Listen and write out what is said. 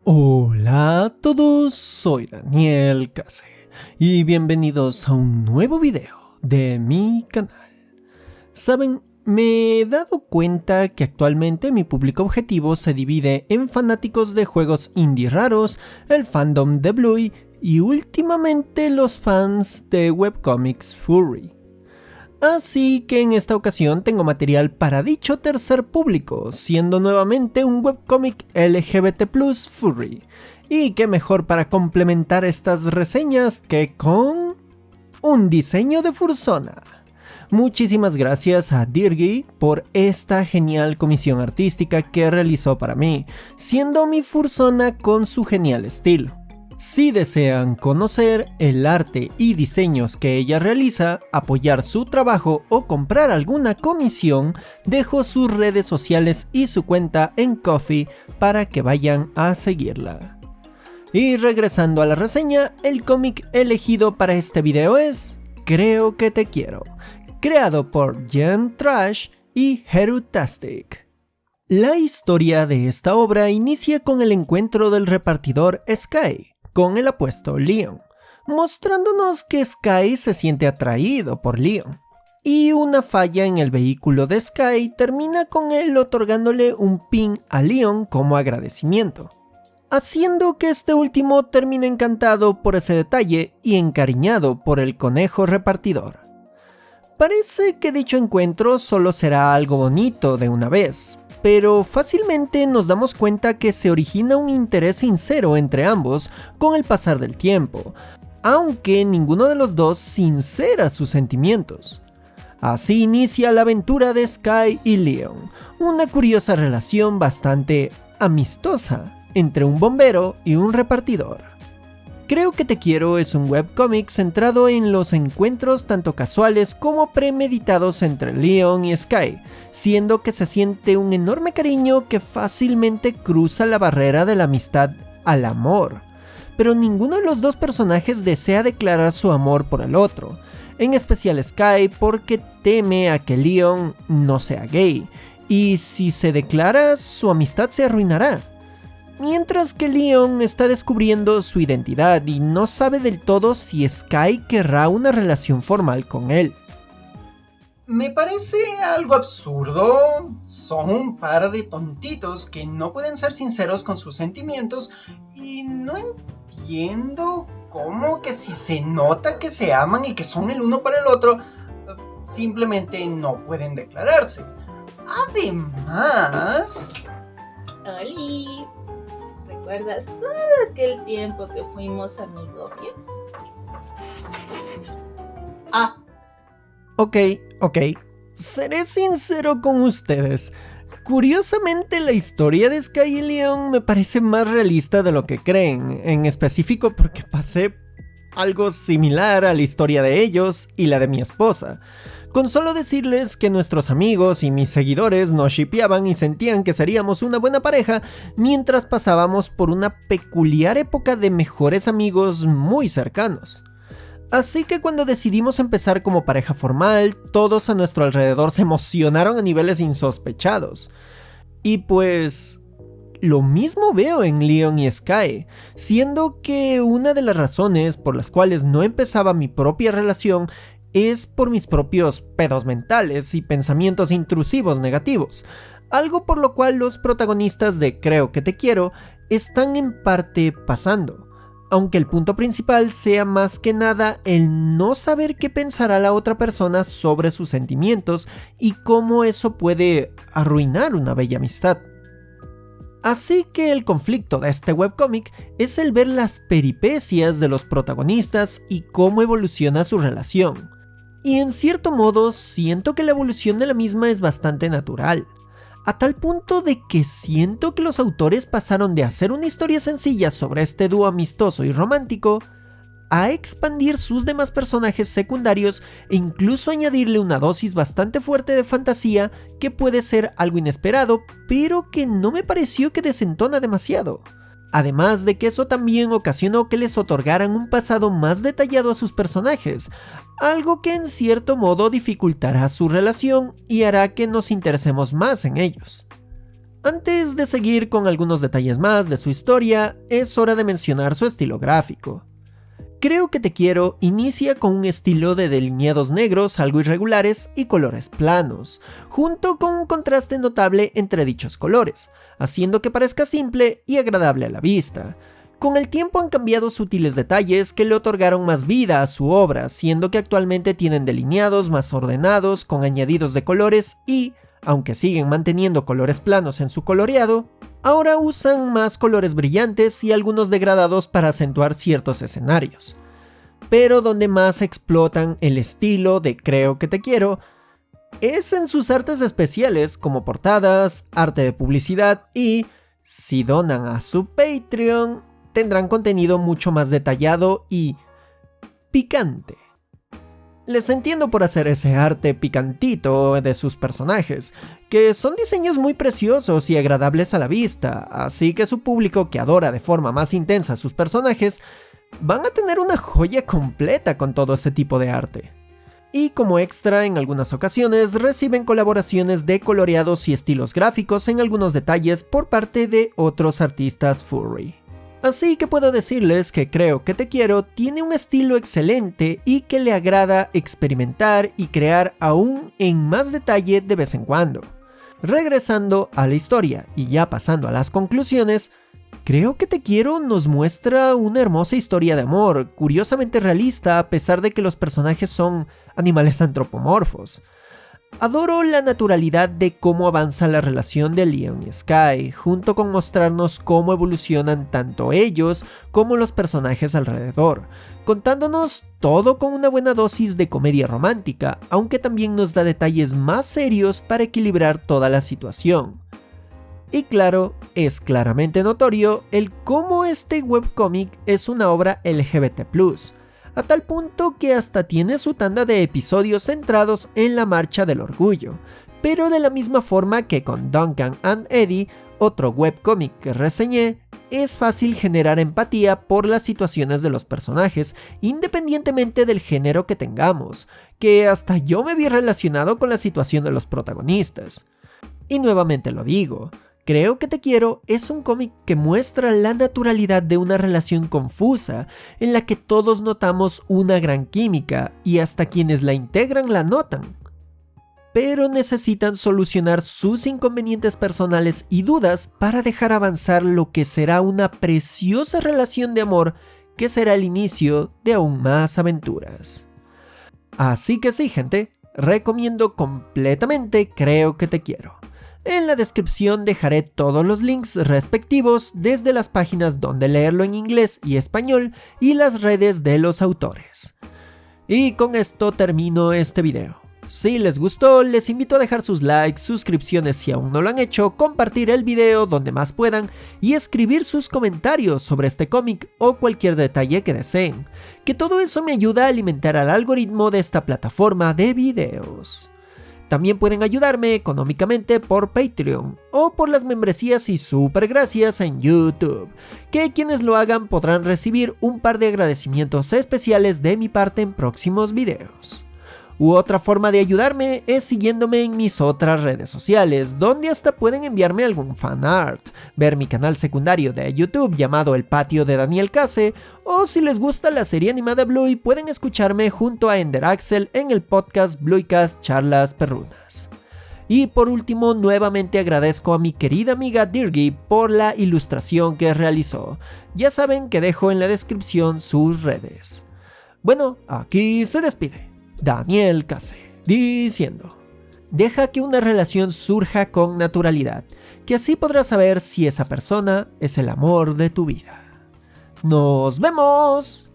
Hola a todos, soy Daniel Case y bienvenidos a un nuevo video de mi canal. Saben, me he dado cuenta que actualmente mi público objetivo se divide en fanáticos de juegos indie raros, el fandom de Bluey y últimamente los fans de webcomics furry. Así que en esta ocasión tengo material para dicho tercer público, siendo nuevamente un webcomic LGBT+ furry. Y qué mejor para complementar estas reseñas que con un diseño de fursona. Muchísimas gracias a Dirgi por esta genial comisión artística que realizó para mí, siendo mi fursona con su genial estilo. Si desean conocer el arte y diseños que ella realiza, apoyar su trabajo o comprar alguna comisión, dejo sus redes sociales y su cuenta en Ko-fi para que vayan a seguirla. Y regresando a la reseña, el cómic elegido para este video es Creo que te quiero, creado por Jen Trash y Herutastic. La historia de esta obra inicia con el encuentro del repartidor Sky con el apuesto Leon, mostrándonos que Sky se siente atraído por Leon. Y una falla en el vehículo de Sky termina con él otorgándole un pin a Leon como agradecimiento, haciendo que este último termine encantado por ese detalle y encariñado por el conejo repartidor. Parece que dicho encuentro solo será algo bonito de una vez, pero fácilmente nos damos cuenta que se origina un interés sincero entre ambos con el pasar del tiempo, aunque ninguno de los dos sincera sus sentimientos. Así inicia la aventura de Sky y Leon, una curiosa relación bastante amistosa entre un bombero y un repartidor. Creo que te quiero es un webcómic centrado en los encuentros tanto casuales como premeditados entre Leon y Sky, siendo que se siente un enorme cariño que fácilmente cruza la barrera de la amistad al amor. Pero ninguno de los dos personajes desea declarar su amor por el otro, en especial Sky porque teme a que Leon no sea gay, y si se declara su amistad se arruinará. Mientras que Leon está descubriendo su identidad y no sabe del todo si Sky querrá una relación formal con él. Me parece algo absurdo. Son un par de tontitos que no pueden ser sinceros con sus sentimientos y no entiendo cómo que si se nota que se aman y que son el uno para el otro, simplemente no pueden declararse. Además... Oli, ¿recuerdas todo aquel tiempo que fuimos amigos? Ok. Seré sincero con ustedes. Curiosamente la historia de Sky y Leon me parece más realista de lo que creen, en específico porque pasé algo similar a la historia de ellos y la de mi esposa. Con solo decirles que nuestros amigos y mis seguidores nos shippeaban y sentían que seríamos una buena pareja mientras pasábamos por una peculiar época de mejores amigos muy cercanos. Así que cuando decidimos empezar como pareja formal, todos a nuestro alrededor se emocionaron a niveles insospechados. Y pues... lo mismo veo en Leon y Sky, siendo que una de las razones por las cuales no empezaba mi propia relación es por mis propios pedos mentales y pensamientos intrusivos negativos, algo por lo cual los protagonistas de Creo que te quiero están en parte pasando, aunque el punto principal sea más que nada el no saber qué pensará la otra persona sobre sus sentimientos y cómo eso puede arruinar una bella amistad. Así que el conflicto de este webcómic es el ver las peripecias de los protagonistas y cómo evoluciona su relación. Y en cierto modo siento que la evolución de la misma es bastante natural, a tal punto de que siento que los autores pasaron de hacer una historia sencilla sobre este dúo amistoso y romántico a expandir sus demás personajes secundarios e incluso añadirle una dosis bastante fuerte de fantasía que puede ser algo inesperado, pero que no me pareció que desentona demasiado. Además de que eso también ocasionó que les otorgaran un pasado más detallado a sus personajes, algo que en cierto modo dificultará su relación y hará que nos interesemos más en ellos. Antes de seguir con algunos detalles más de su historia, es hora de mencionar su estilo gráfico. Creo que Te Quiero inicia con un estilo de delineados negros algo irregulares y colores planos, junto con un contraste notable entre dichos colores, haciendo que parezca simple y agradable a la vista. Con el tiempo han cambiado sutiles detalles que le otorgaron más vida a su obra, siendo que actualmente tienen delineados más ordenados con añadidos de colores y, aunque siguen manteniendo colores planos en su coloreado, ahora usan más colores brillantes y algunos degradados para acentuar ciertos escenarios. Pero donde más explotan el estilo de Creo que Te Quiero es en sus artes especiales como portadas, arte de publicidad y, si donan a su Patreon, tendrán contenido mucho más detallado y picante. Les entiendo por hacer ese arte picantito de sus personajes, que son diseños muy preciosos y agradables a la vista, así que su público que adora de forma más intensa a sus personajes, van a tener una joya completa con todo ese tipo de arte. Y como extra, en algunas ocasiones reciben colaboraciones de coloreados y estilos gráficos en algunos detalles por parte de otros artistas furry. Así que puedo decirles que Creo que Te Quiero tiene un estilo excelente y que le agrada experimentar y crear aún en más detalle de vez en cuando. Regresando a la historia y ya pasando a las conclusiones, Creo que Te Quiero nos muestra una hermosa historia de amor, curiosamente realista a pesar de que los personajes son animales antropomorfos. Adoro la naturalidad de cómo avanza la relación de Leon y Sky, junto con mostrarnos cómo evolucionan tanto ellos como los personajes alrededor, contándonos todo con una buena dosis de comedia romántica, aunque también nos da detalles más serios para equilibrar toda la situación. Y claro, es claramente notorio el cómo este webcómic es una obra LGBT+, a tal punto que hasta tiene su tanda de episodios centrados en la Marcha del Orgullo, pero de la misma forma que con Duncan and Eddie, otro webcómic que reseñé, es fácil generar empatía por las situaciones de los personajes, independientemente del género que tengamos, que hasta yo me vi relacionado con la situación de los protagonistas. Y nuevamente lo digo, Creo que Te Quiero es un cómic que muestra la naturalidad de una relación confusa en la que todos notamos una gran química y hasta quienes la integran la notan, pero necesitan solucionar sus inconvenientes personales y dudas para dejar avanzar lo que será una preciosa relación de amor que será el inicio de aún más aventuras. Así que sí, gente, recomiendo completamente Creo que Te Quiero. En la descripción dejaré todos los links respectivos desde las páginas donde leerlo en inglés y español y las redes de los autores. Y con esto termino este video. Si les gustó, les invito a dejar sus likes, suscripciones si aún no lo han hecho, compartir el video donde más puedan y escribir sus comentarios sobre este cómic o cualquier detalle que deseen, que todo eso me ayuda a alimentar al algoritmo de esta plataforma de videos. También pueden ayudarme económicamente por Patreon o por las membresías y super gracias en YouTube, que quienes lo hagan podrán recibir un par de agradecimientos especiales de mi parte en próximos videos. U otra forma de ayudarme es siguiéndome en mis otras redes sociales, donde hasta pueden enviarme algún fanart, ver mi canal secundario de YouTube llamado El Patio de Daniel Case, o si les gusta la serie animada Bluey pueden escucharme junto a Ender Axel en el podcast Blueycast Charlas Perrunas. Y por último, nuevamente agradezco a mi querida amiga Dirgy por la ilustración que realizó. Ya saben que dejo en la descripción sus redes. Bueno, aquí se despide Daniel Case, diciendo: deja que una relación surja con naturalidad, que así podrás saber si esa persona es el amor de tu vida. ¡Nos vemos!